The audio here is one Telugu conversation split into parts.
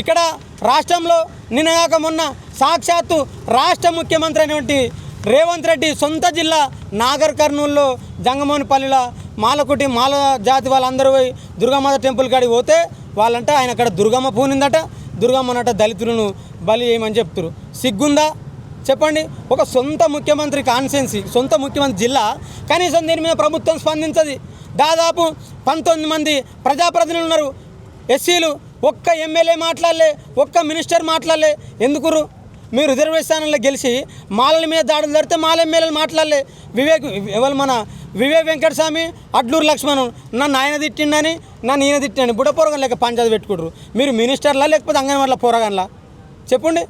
ఇక్కడ రాష్ట్రంలో నిన్నగాక మొన్న సాక్షాత్తు రాష్ట్ర ముఖ్యమంత్రి అయినటువంటి రేవంత్ రెడ్డి సొంత జిల్లా నాగర్ కర్నూల్లో జంగమోనిపల్లిలో మాలకుటి మాల జాతి వాళ్ళందరూ పోయి దుర్గమ్మ టెంపుల్ కాడికి పోతే వాళ్ళంటే ఆయన అక్కడ దుర్గమ్మ పూనిందట, దుర్గమ్మనట దళితులను బలి చేయమని చెప్తారు. సిగ్గుందా చెప్పండి? ఒక సొంత ముఖ్యమంత్రి కాన్స్టిట్యున్సీ, సొంత ముఖ్యమంత్రి జిల్లా, కనీసం దీని మీద ప్రభుత్వం స్పందించదు. దాదాపు 19 మంది ప్రజాప్రతినిధులు ఉన్నారు. ఎస్సీలు ఒక్క ఎమ్మెల్యే మాట్లాడలే, ఒక్క మినిస్టర్ మాట్లాడలే. ఎందుకురు? మీరు రిజర్వేషన్లో గెలిచి మాలల మీద దాడులు జరిగితే మాల ఎమ్మెల్యేలు మాట్లాడలే. ఎవరు మన వివేక్ వెంకటస్వామి, అడ్లూరు లక్ష్మణ్ నన్ను ఆయన తిట్టిండని, నన్ను ఈయన తిట్టిండని బుడపోరగం లేక పంచాయతీ పెట్టుకుంటారు. మీరు మినిస్టర్లా లేకపోతే అంగన్వాడీల పోరగాన్లా చెప్పండి?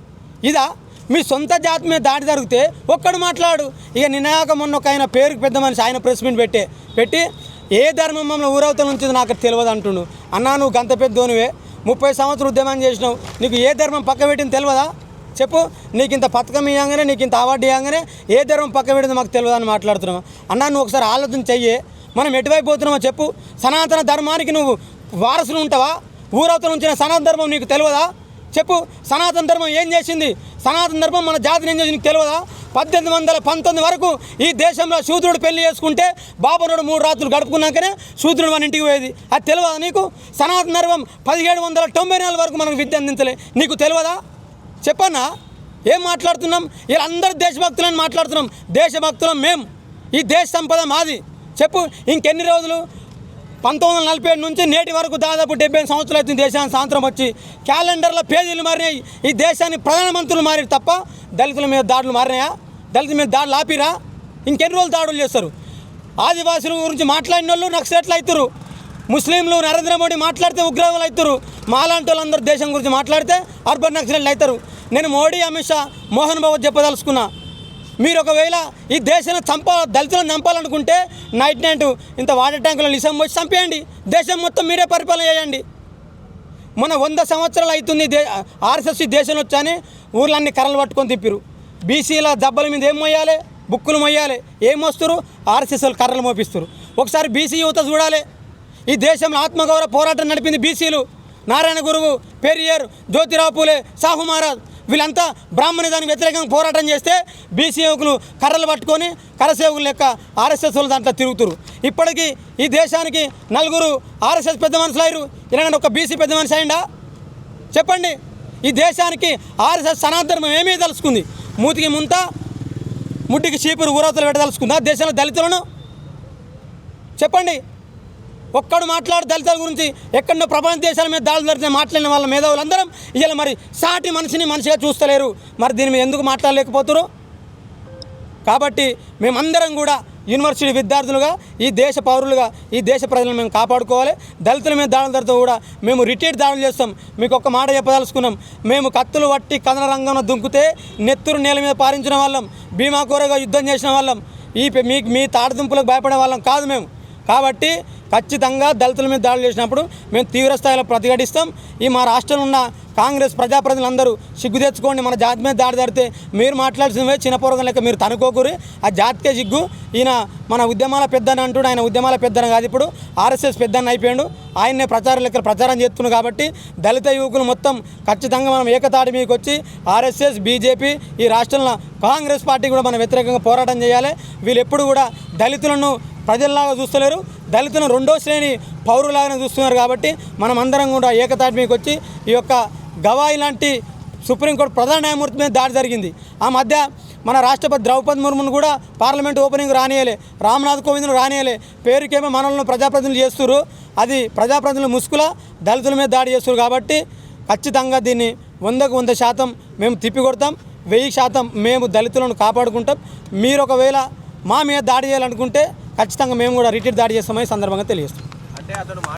ఇదా మీ సొంత జాతి మీద దాడి జరిగితే ఒక్కడు మాట్లాడు. ఇక నిన్నగాక మొన్న ఒక ఆయన పేరుకి పెద్ద మనిషి ఆయన ప్రెస్ మీట్ పెట్టి ఏ ధర్మం మమ్మల్ని ఊరవతల నుంచి నాకు తెలియదు అంటుండు. అన్నా నువ్వు గంత పెద్దోనివే, 30 సంవత్సరాలు ఉద్యమం చేసినావు, నీకు ఏ ధర్మం పక్క పెట్టింది తెలియదా చెప్పు? నీకు ఇంత పథకం ఇవ్వగానే, నీకు ఇంత అవార్డు ఇవ్వగానే ఏ ధర్మం పక్క పెట్టిందో మాకు తెలియదు అని మాట్లాడుతున్నావు. అన్నా నువ్వు ఒకసారి ఆలోచన చెయ్యి, మనం ఎటువైపు పోతున్నామో చెప్పు. సనాతన ధర్మానికి నువ్వు వారసులు ఉంటావా? ఊరవతల ఉంచిన సనాతన ధర్మం నీకు తెలియదా చెప్పు? సనాతన ధర్మం ఏం చేసింది? సనాతన ధర్మం మన జాతిని ఏం చేసింది నీకు తెలియదా? 1819 వరకు ఈ దేశంలో శూద్రుడు పెళ్లి చేసుకుంటే బాబనుడు 3 రాత్రులు గడుపుకున్నాకనే శూద్రుడు మన ఇంటికి పోయేది. అది తెలియదా నీకు? సనాతన ధర్మం 1794 వరకు మనకు విద్య అందించలే, నీకు తెలియదా చెప్పన్నా? ఏం మాట్లాడుతున్నాం? వీళ్ళందరూ దేశభక్తులని మాట్లాడుతున్నాం. దేశభక్తులం మేము, ఈ దేశ సంపద మాది చెప్పు. ఇంకెన్ని రోజులు? 1947 నుంచి నేటి వరకు దాదాపు 70 సంవత్సరాలు అవుతుంది దేశానికి స్వాతంత్రం వచ్చి. క్యాలెండర్ల పేజీలు మారినాయి, ఈ దేశాన్ని ప్రధానమంత్రులు మారి తప్ప దళితుల మీద దాడులు మారినాయా? దళితుల మీద దాడులు ఆపిరా? ఇంకెన్ని రోజులు దాడులు చేస్తారు? ఆదివాసుల గురించి మాట్లాడిన వాళ్ళు నక్సలైట్లు అవుతారు, ముస్లింలు నరేంద్ర మోడీ మాట్లాడితే ఉగ్రవాదులు అవుతారు, మాలాంటి వాళ్ళందరూ దేశం గురించి మాట్లాడితే అర్బన్ నక్సలైట్లు అవుతారు. నేను మోడీ, అమిత్ షా, మోహన్ బాబు చెప్పదలుచుకున్నా, మీరు ఒకవేళ ఈ దేశాన్ని దళితులను చంపాలనుకుంటే నైట్ ఇంత వాటర్ ట్యాంకులో నిజం వచ్చి చంపేయండి, దేశం మొత్తం మీరే పరిపాలన చేయండి. మన 100 సంవత్సరాలు అవుతుంది ఆర్ఎస్ఎస్ దేశం వచ్చాని ఊర్లన్నీ కర్రలు పట్టుకొని తిప్పిరు. బీసీల దెబ్బల మీద ఏం మొయ్యాలి? బుక్కులు మొయ్యాలి. ఏం మోస్తారు? ఆర్ఎస్ఎస్ కర్రలు మోపిస్తారు. ఒకసారి బీసీ యువత చూడాలి. ఈ దేశంలో ఆత్మగౌరవ పోరాటం నడిపింది బీసీలు. నారాయణ గురువు, పెరియార్, జ్యోతిరావు పూలే, సాహు మహారాజ్ వీళ్ళంతా బ్రాహ్మణిజానికి వ్యతిరేకంగా పోరాటం చేస్తే బీసీ యువకులు కర్రలు పట్టుకొని కరసేవకులు లెక్క ఆర్ఎస్ఎస్ వాళ్ళు దాంట్లో తిరుగుతురు. ఇప్పటికీ ఈ దేశానికి 4 ఆర్ఎస్ఎస్ పెద్ద మనుషులు అయ్యారు. ఇలాగ ఒక బీసీ పెద్ద మనిషి అయిందా చెప్పండి? ఈ దేశానికి ఆర్ఎస్ఎస్ సనాతన ధర్మం ఏమీ తలుచుకుంది? మూతికి ముంత, ముట్టికి చీపురు ఊరవతలు పెట్టదలుచుకుందా దేశంలో దళితులను చెప్పండి? ఒక్కడు మాట్లాడు దళితుల గురించి. ఎక్కడో ప్రపంచ దేశాల మీద దాడులు జరిగితే మాట్లాడిన వాళ్ళ మేధావులందరం ఇలా మరి సాటి మనిషిని మనిషిగా చూస్తలేరు. మరి దీని మీద ఎందుకు మాట్లాడలేకపోతారు? కాబట్టి మేమందరం కూడా యూనివర్సిటీ విద్యార్థులుగా, ఈ దేశ పౌరులుగా, ఈ దేశ ప్రజలను మేము కాపాడుకోవాలి. దళితుల మీద దాడులు జరిగితే కూడా మేము రిట్రీట్ దాడులు చేస్తాం. మీకు ఒక మాట చెప్పదలుచుకున్నాం, మేము కత్తులు పట్టి కథన రంగంలో దుంకుతే నెత్తురు నేల మీద పారించిన వాళ్ళం, భీమాకోరగా యుద్ధం చేసిన వాళ్ళం, మీ తాడదుంపులకు భయపడే వాళ్ళం కాదు మేము. కాబట్టి ఖచ్చితంగా దళితుల మీద దాడులు చేసినప్పుడు మేము తీవ్రస్థాయిలో ప్రతిఘటిస్తాం. ఈ మా రాష్ట్రంలో ఉన్న కాంగ్రెస్ ప్రజాప్రతినిధులందరూ సిగ్గు తెచ్చుకోండి. మన జాతి మీద దాడి జరిగితే మీరు మాట్లాడుతున్నవే చిన్నపోరగం లెక్క మీరు తనుకోకూరి. ఆ జాతికే సిగ్గు. ఈయన మన ఉద్యమాల పెద్దన అంటుడు, ఆయన ఉద్యమాల పెద్దన కాదు, ఇప్పుడు ఆర్ఎస్ఎస్ పెద్దన్న అయిపోయాడు. ఆయన్నే ప్రచార లెక్కలు ప్రచారం చేస్తున్నాడు. కాబట్టి దళిత యువకులు మొత్తం ఖచ్చితంగా మనం ఏకతాటి మీకు వచ్చి ఆర్ఎస్ఎస్, బీజేపీ, ఈ రాష్ట్రంలో కాంగ్రెస్ పార్టీ కూడా మనం వ్యతిరేకంగా పోరాటం చేయాలి. వీళ్ళు ఎప్పుడు కూడా దళితులను ప్రజల్లాగా చూస్తలేరు, దళితులను 2వ శ్రేణి పౌరులాగానే చూస్తున్నారు. కాబట్టి మనం అందరం కూడా ఏకతాటి మీకు వచ్చి ఈ యొక్క గవాయి లాంటి సుప్రీంకోర్టు ప్రధాన న్యాయమూర్తి మీద దాడి జరిగింది. ఆ మధ్య మన రాష్ట్రపతి ద్రౌపది ముర్మును కూడా పార్లమెంట్ ఓపెనింగ్ రానియలే, రామ్నాథ్ కోవింద్ను రానియలే. పేరుకేమో మనల్ని ప్రజాప్రతినిధులు చేస్తున్నారు, అది ప్రజాప్రతినిధులు ముసుగుల దళితుల మీద దాడి చేస్తున్నారు. కాబట్టి ఖచ్చితంగా దీన్ని 100కు 100% మేము తిప్పికొడతాం. 1000% మేము దళితులను కాపాడుకుంటాం. మీరు ఒకవేళ మా మీద దాడి చేయాలనుకుంటే ఖచ్చితంగా మేము కూడా రిట్రీట్ దాడి చేస్తామని సందర్భంగా తెలియజేస్తాం.